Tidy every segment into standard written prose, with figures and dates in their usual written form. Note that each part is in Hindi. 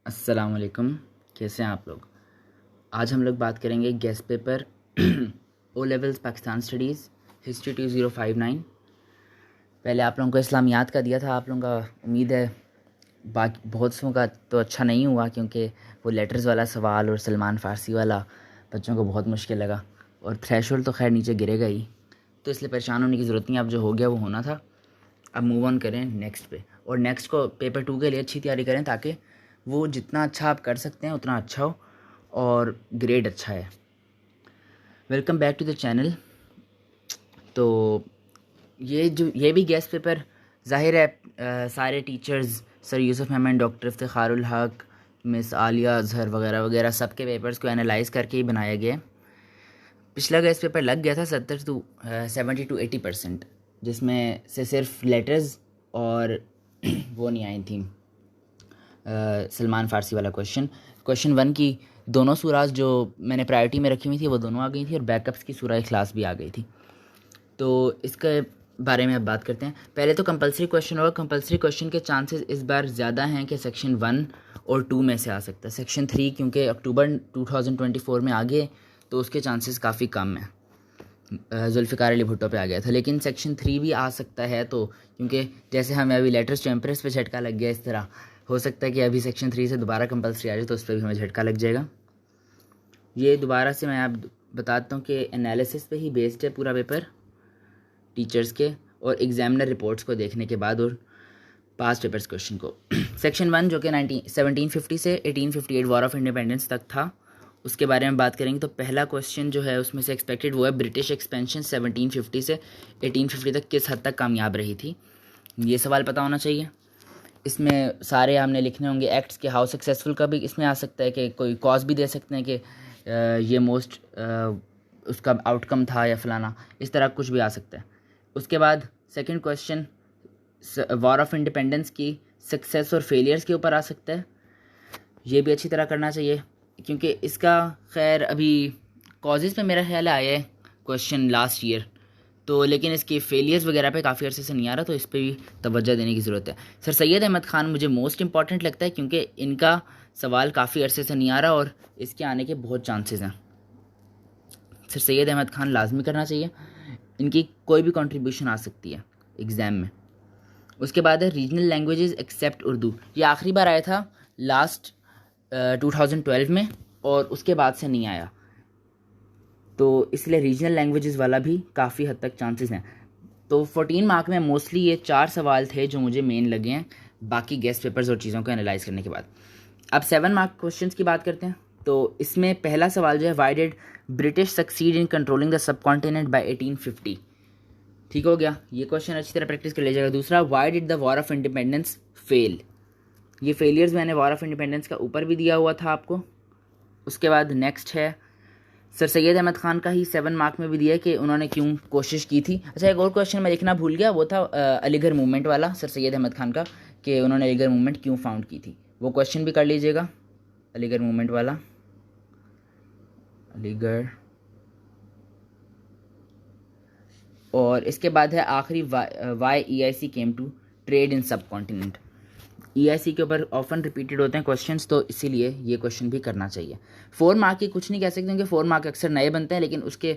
अस्सलाम वालेकुम। कैसे हैं आप लोग। आज हम लोग बात करेंगे guess paper O levels Pakistan studies history 2059। पहले आप लोगों को इस्लामियात का दिया था। आप लोगों का उम्मीद है बाकी बहुत सौ का तो अच्छा नहीं हुआ, क्योंकि वो लेटर्स वाला सवाल और सलमान फ़ारसी वाला बच्चों को बहुत मुश्किल लगा, और थ्रेशोल्ड तो खैर नीचे गिरेगा ही, तो इसलिए परेशान होने की ज़रूरत नहीं। अब जो हो गया वो होना था। अब मूव ऑन करें नेक्स्ट पे, और नेक्स्ट को पेपर 2 के लिए अच्छी तैयारी करें, ताकि वो जितना अच्छा आप कर सकते हैं उतना अच्छा हो और ग्रेड अच्छा है। Welcome back to the channel. तो ये भी गेस्ट पेपर ज़ाहिर है सारे teachers sir Yusuf Memon, doctor Iftikharul Haq, miss Alia Azhar वगैरह वगैरह सब के पेपर्स को एनालाइज करके ही बनाया गया है। पिछला गेस्ट पेपर लग गया था 70 to 80%, जिसमें से सिर्फ लेटर्स और वो नहीं आई थी सलमान फ़ारसी वाला क्वेश्चन 1 की दोनों सूराज जो मैंने प्रायोरिटी में रखी हुई थी वो दोनों आ गई थी, और बैकअप्स की सूरा इखलास भी आ गई थी। तो इसके बारे में अब बात करते हैं। पहले तो कंपलसरी क्वेश्चन होगा। कंपलसरी क्वेश्चन के चांसेस इस बार ज़्यादा हैं कि सेक्शन 1 और 2 में से आ सकता है। सेक्शन 3 क्योंकि अक्टूबर 2024 में आ गए, तो उसके चांसेस काफ़ी कम हैं। जुल्फ़िकार अली भुट्टो पे आ गया था, लेकिन सेक्शन 3 भी आ सकता है। तो क्योंकि जैसे हमें अभी लेटर्स टेम्परेस पे झटका लग गया, इस तरह हो सकता है कि अभी सेक्शन 3 से दोबारा कंपलसरी आ जाए, तो उस पर भी हमें झटका लग जाएगा। ये दोबारा से मैं आप बताता हूँ कि एनालिसिस पे ही बेस्ड है पूरा पेपर, टीचर्स के और एग्जामिनर रिपोर्ट्स को देखने के बाद और पास्ट पेपर्स क्वेश्चन को। सेक्शन 1 जो कि 1750 से 1858 वॉर ऑफ इंडिपेंडेंस तक था, उसके बारे में बात करेंगे। तो पहला क्वेश्चन जो है उसमें से एक्सपेक्टेड वो है ब्रिटिश एक्सपेंशन 1750 से 1850 तक किस हद तक कामयाब रही थी। ये सवाल पता होना चाहिए। इसमें सारे हमने लिखने होंगे एक्ट्स के। हाउ सक्सेसफुल का भी इसमें आ सकता है कि कोई कॉज भी दे सकते हैं कि ये मोस्ट उसका आउटकम था या फलाना, इस तरह कुछ भी आ सकता है। उसके बाद second question war of independence की सक्सेस और फेलियर्स के ऊपर आ सकता है। ये भी अच्छी तरह करना चाहिए, क्योंकि इसका खैर अभी कॉजेज़ पे मेरा ख्याल आया है क्वेश्चन लास्ट ईयर, तो लेकिन इसके फेलियर्स वगैरह पे काफ़ी अर्से से नहीं आ रहा, तो इस पर भी तवज्जो देने की ज़रूरत है। सर सैयद अहमद ख़ान मुझे मोस्ट इंपॉर्टेंट लगता है, क्योंकि इनका सवाल काफ़ी अरसे से नहीं आ रहा और इसके आने के बहुत चांसेस हैं। सर सैयद अहमद ख़ान लाजमी करना चाहिए, इनकी कोई भी कंट्रीब्यूशन आ सकती है एग्ज़ाम में। उसके बाद है रीजनल लैंग्वेजेस एक्सेप्ट उर्दू। ये आखिरी बार आया था लास्ट 2012 में, और उसके बाद से नहीं आया, तो इसलिए रीजनल लैंग्वेजेस वाला भी काफ़ी हद तक चांसेस हैं। तो 14 मार्क में मोस्टली ये 4 सवाल थे जो मुझे मेन लगे हैं, बाकी गेस्ट पेपर्स और चीज़ों को एनालाइज करने के बाद। अब 7 मार्क क्वेश्चंस की बात करते हैं। तो इसमें पहला सवाल जो है, why did British succeed in controlling the subcontinent by 1850। ठीक हो गया, ये क्वेश्चन अच्छी तरह प्रैक्टिस कर लीजिएगा। दूसरा, why did the war of independence fail. ये फेलियर्स मैंने वॉर ऑफ इंडिपेंडेंस का ऊपर भी दिया हुआ था आपको। उसके बाद नेक्स्ट है, सर सैयद अहमद ख़ान का ही 7 मार्क में भी दिया है कि उन्होंने क्यों कोशिश की थी। अच्छा, एक और क्वेश्चन मैं लिखना भूल गया, वो था अलीगढ़ मूवमेंट वाला, सर सैयद अहमद ख़ान का, कि उन्होंने अलीगढ़ मूवमेंट क्यों फाउंड की थी। वो क्वेश्चन भी कर लीजिएगा, अलीगढ़ मूवमेंट वाला, अलीगढ़। और इसके बाद है आखिरी, why EIC came to trade in subcontinent. EIC के ऊपर ऑफन रिपीटेड होते हैं क्वेश्चंस, तो इसीलिए ये क्वेश्चन भी करना चाहिए। 4 मार्क की कुछ नहीं कह सकते, क्योंकि 4 मार्क अक्सर नए बनते हैं, लेकिन उसके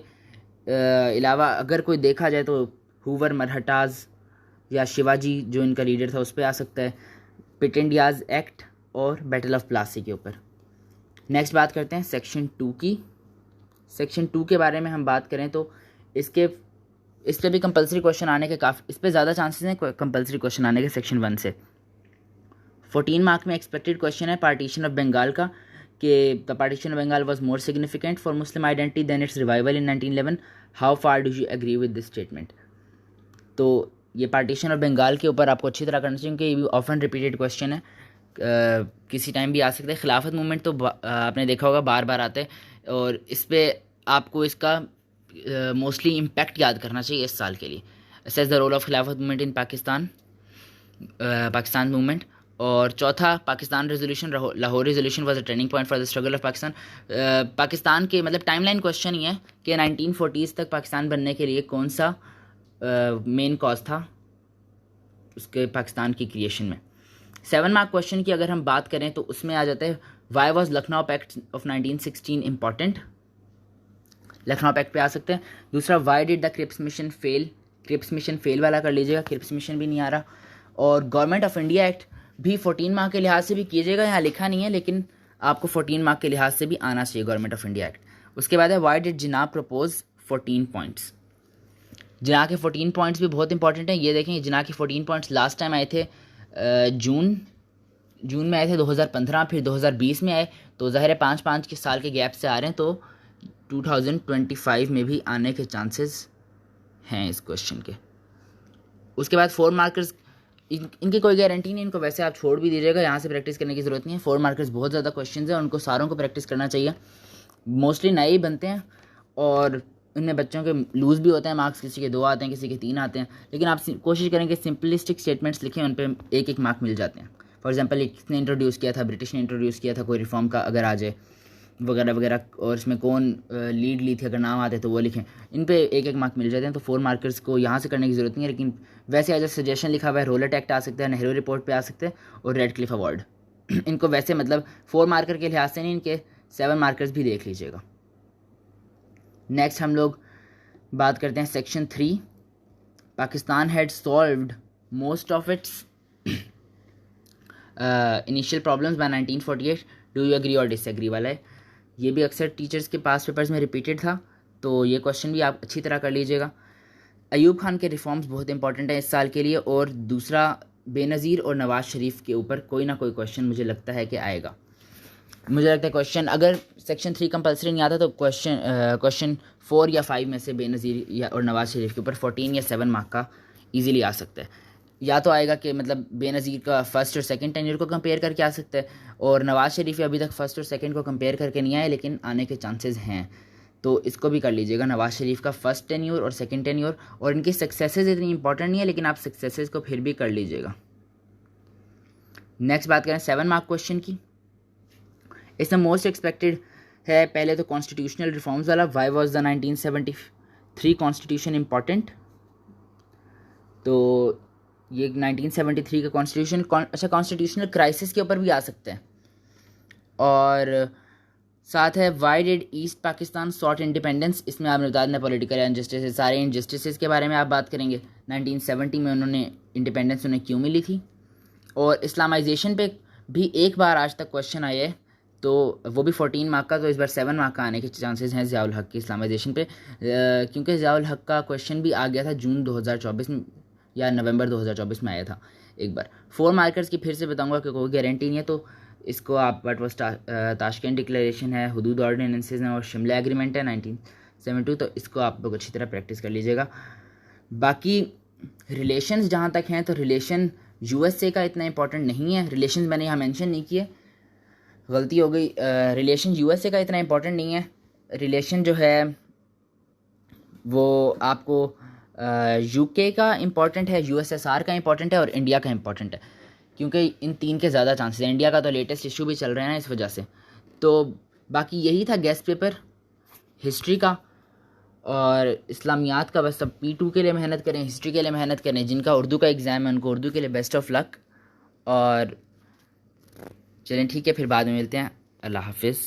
अलावा अगर कोई देखा जाए तो हूवर मरहटाज या शिवाजी जो इनका लीडर था उस पर आ सकता है, पिटेंडियाज एक्ट और बैटल ऑफ प्लासी के ऊपर। नेक्स्ट बात करते हैं सेक्शन 2 की। सेक्शन 2 के बारे में हम बात करें तो इस पर भी कंपलसरी क्वेश्चन आने के इस पर ज़्यादा चांसेस हैं कंपलसरी क्वेश्चन आने के सेक्शन 1 से। 14 मार्क में एक्सपेक्टेड क्वेश्चन है पार्टीशन ऑफ बंगाल का, कि the partition of Bengal was more significant for Muslim identity than its revival in 1911। How far do you agree with this statement. तो ये पार्टीशन ऑफ बंगाल के ऊपर आपको अच्छी तरह करना चाहिए, क्योंकि ये भी ऑफन रिपीटेड क्वेश्चन है, किसी टाइम भी आ सकता है। खिलाफत मूवमेंट तो आपने देखा होगा बार बार आता है, और इस पर आपको इसका मोस्टली इम्पैक्ट याद करना चाहिए इस साल के लिए। असेस द रोल ऑफ खिलाफत मूवमेंट इन पाकिस्तान मूवमेंट। और चौथा, Pakistan resolution, Lahore resolution was a turning point for the struggle of Pakistan. Pakistan के मतलब टाइमलाइन क्वेश्चन ही है कि 1940s तक पाकिस्तान बनने के लिए कौन सा मेन कॉज था उसके पाकिस्तान की क्रिएशन में। 7 मार्क क्वेश्चन की अगर हम बात करें तो उसमें आ जाता है why was Lucknow pact of 1916 important, Lucknow pact पे आ सकते हैं। दूसरा why did the Cripps mission fail, Cripps mission fail वाला कर लीजिएगा, क्रिप्स मिशन भी नहीं आ रहा। और गवर्नमेंट ऑफ इंडिया एक्ट भी 14 मार्क के लिहाज से भी कीजिएगा, यहाँ लिखा नहीं है लेकिन आपको 14 मार्क के लिहाज से भी आना चाहिए गवर्नमेंट ऑफ इंडिया एक्ट। उसके बाद है why did Jinnah propose 14 points, Jinnah के 14 पॉइंट्स भी बहुत इंपॉर्टेंट हैं। ये देखें जिनाह के 14 पॉइंट्स लास्ट टाइम आए थे जून में आए थे 2015, फिर 2020 में आए, तो ज़ाहिर है 5-5 के साल के गैप से आ रहे हैं, तो 2025 में भी आने के चांसेस हैं इस क्वेश्चन के। उसके बाद 4 मार्कर्स, इनकी कोई गारंटी नहीं, इनको वैसे आप छोड़ भी दीजिएगा, यहाँ से प्रैक्टिस करने की ज़रूरत नहीं है। 4 मार्कर्स बहुत ज़्यादा क्वेश्चंस हैं, उनको सारों को प्रैक्टिस करना चाहिए। मोस्टली नए ही बनते हैं और उनमें बच्चों के लूज़ भी होते हैं मार्क्स, किसी के 2 आते हैं, किसी के 3 आते हैं, लेकिन आप कोशिश करें कि सिंपलिस्टिक स्टेटमेंट्स लिखें, उन पर 1-1 मार्क मिल जाते हैं। फॉर एग्जांपल किसने इंट्रोड्यूस किया था, ब्रिटिश ने इंट्रोड्यूस किया था कोई रिफॉर्म का अगर आ जाए वगैरह वगैरह, और इसमें कौन लीड ली थी अगर नाम आते तो वो लिखें, इन पे 1-1 मार्क मिल जाते हैं। तो 4 मार्कर्स को यहाँ से करने की ज़रूरत नहीं है, लेकिन वैसे एज सजेशन लिखा हुआ है रोलेट एक्ट आ सकता है, नेहरू रिपोर्ट पे आ सकते हैं और रेड क्लिफ अवार्ड। इनको वैसे मतलब 4 मार्कर के लिहाज से नहीं, इनके 7 मार्कर्स भी देख लीजिएगा। नेक्स्ट हम लोग बात करते हैं section 3, Pakistan had solved most of its initial problems by 1948, do you agree or disagree वाला है। ये भी अक्सर टीचर्स के पास पेपर्स में रिपीटेड था, तो ये क्वेश्चन भी आप अच्छी तरह कर लीजिएगा। अयूब खान के रिफॉर्म्स बहुत इंपॉर्टेंट है इस साल के लिए, और दूसरा बेनज़ीर और नवाज़ शरीफ के ऊपर कोई ना कोई क्वेश्चन मुझे लगता है कि आएगा। मुझे लगता है क्वेश्चन अगर सेक्शन 3 कंपलसरी नहीं आता तो क्वेश्चन 4 या 5 में से बेनज़ीर या और नवाज़ शरीफ के ऊपर 14 या 7 मार्क का ईजिली आ सकता है। या तो आएगा कि मतलब बेनज़ीर का फर्स्ट और सेकंड टेन्योर को कंपेयर करके आ सकता है, और नवाज़ शरीफ अभी तक फर्स्ट और सेकंड को कंपेयर करके नहीं आए लेकिन आने के चांसेस हैं, तो इसको भी कर लीजिएगा। नवाज़ शरीफ का फर्स्ट टेन्योर और सेकंड टेन्योर, और इनकी सक्सेसेस इतनी इंपॉर्टेंट नहीं है लेकिन आप सक्सेसेस को फिर भी कर लीजिएगा। नेक्स्ट बात करें 7 मार्क क्वेश्चन की, इसमें मोस्ट एक्सपेक्टेड है पहले तो कॉन्स्टिट्यूशनल रिफॉर्म्स वाला, why was the 1973 constitution important, तो ये 1973 का कॉन्स्टिट्यूशन अच्छा कॉन्स्टिट्यूशनल क्राइसिस के ऊपर भी आ सकते हैं। और साथ है why did East Pakistan sought independence, इसमें आपने बता देना पॉलिटिकल इनजस्टिस, सारे इनजस्टिस के बारे में आप बात करेंगे। 1970 में उन्होंने इंडिपेंडेंस उन्हें क्यों मिली थी, और इस्लामाइजेशन पे भी एक बार आज तक क्वेश्चन आया है, तो वो भी 14 मार्क का, तो इस बार 7 मार्क का आने के चांसेस हैं ज़ियाउल हक की इस्लामाइजेशन पे, क्योंकि ज़ियाउल हक का क्वेश्चन भी आ गया था जून 2024 में या नवंबर 2024 में आया था एक बार। 4 मार्कर्स की फिर से बताऊंगा कि कोई गारंटी नहीं है, तो इसको आप बट वो ताशकंद डिक्लेरेशन है, हुदूद ऑर्डिनेंसेस हैं और शिमला एग्रीमेंट है 1972, तो इसको आप लोग अच्छी तरह प्रैक्टिस कर लीजिएगा। बाकी रिलेशंस जहाँ तक हैं तो रिलेशन यूएसए का इतना इंपॉर्टेंट नहीं है, रिलेशन मैंने यहाँ मेंशन नहीं किए, गलती हो गई, रिलेशन यूएसए का इतना इंपॉर्टेंट नहीं है। रिलेशन जो है वो आपको यूके का इंपॉर्टेंट है, यूएसएसआर का इंपॉर्टेंट है और इंडिया का इंपॉर्टेंट है, क्योंकि इन 3 के ज़्यादा चांसेस हैं। इंडिया का तो लेटेस्ट इशू भी चल रहा है ना इस वजह से। तो बाकी यही था गेस्ट पेपर हिस्ट्री का और इस्लामियात का। बस सब P2 के लिए मेहनत करें, हिस्ट्री के लिए मेहनत करें, जिनका उर्दू का एग्ज़ाम है उनको उर्दू के लिए बेस्ट ऑफ लक। और चलें ठीक है, फिर बाद में मिलते हैं। अल्लाह हाफिज़।